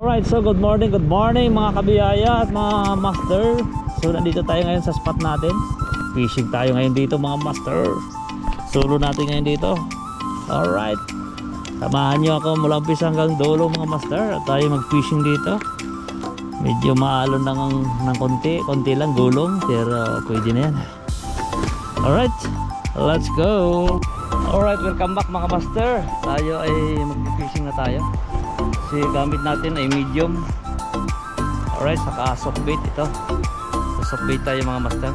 Alright, so good morning mga kabiyaya at mga master. So nandito tayo ngayon sa spot natin. Fishing tayo ngayon dito mga master. Solo natin ngayon dito. Alright, samahan nyo ako mula umpisa hanggang dulo mga master. At tayo mag fishing dito. Medyo maalon ng konti lang gulong, pero pwede na yan. Alright, let's go. Alright, welcome back mga master. Tayo ay mag-fishing na tayo. Kasi gamit natin ay medium. Alright, saka soft bait ito. So, soft bait tayo mga master.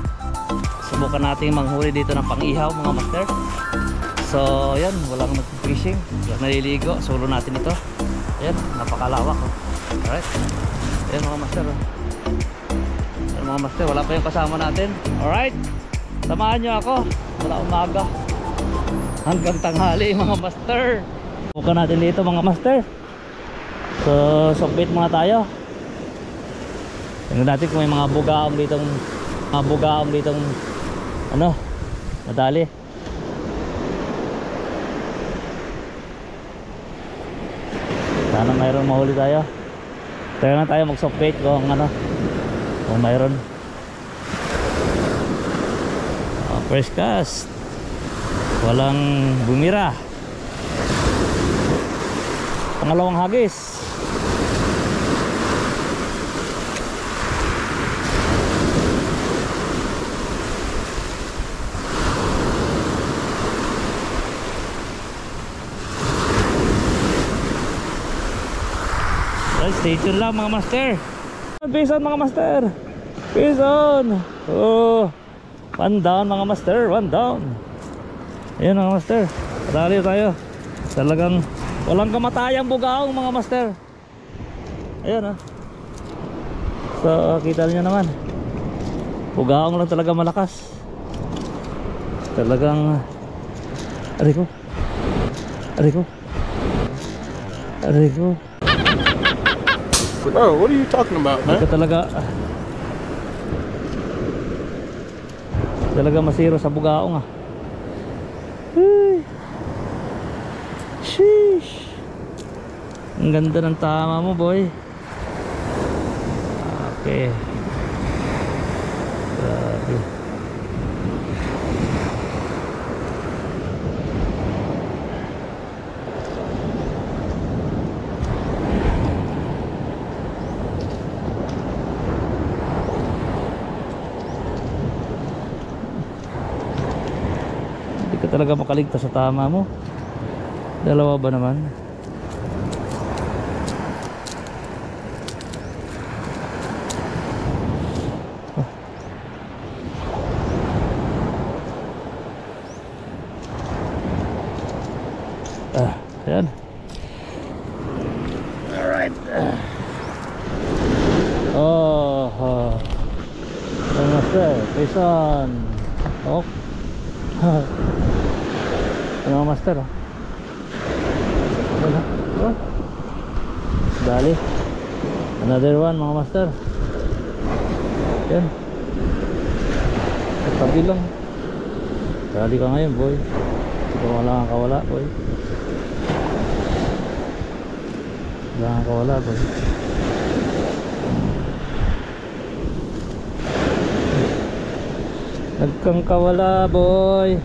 Subukan natin manghuli dito ng pang-ihaw mga master. So yan, walang mag-fishing, naliligo, solo natin ito. Ayan, napakalawak oh. Alright, ayan mga master oh. Ayan mga master, wala pa yung kasama natin. Alright, samahan nyo ako mula umaga hanggang tanghali mga master. Subukan natin dito mga master. So soft bait muna tayo. Tingnan natin kung may mga bugaong ditong ano, madali. Sana mayroon mahuli tayo. Tayo na tayo mag soft bait kung mayroon. First cast, walang bumira. Pangalawang hagis. Stay tuned lang mga master. Peace on mga master. Peace on. Oh, one down mga master, one down. Ayan mga master, patali tayo. Talagang walang kamatayang bugaong mga master. Ayan oh. So kita niyo naman, bugaong lang talaga malakas. Talagang aray ko. Bro, what are you talking about, man? Talaga masiro sa bugaong ah. Hey. Sheesh. Ang ganda ng tama mo, boy. Okay. Grabe. Talaga makaligtas sa tama mo. Dalawa ba naman? Ayan. Alright. Master, Jason. Oh. Ano master oh. Oh. Dali. Another one mga master. Yan. Tabi lang. Dali ka ngayon boy. Kung wala kang kawala boy. Wala kang kawala boy. Nagkang kawala boy.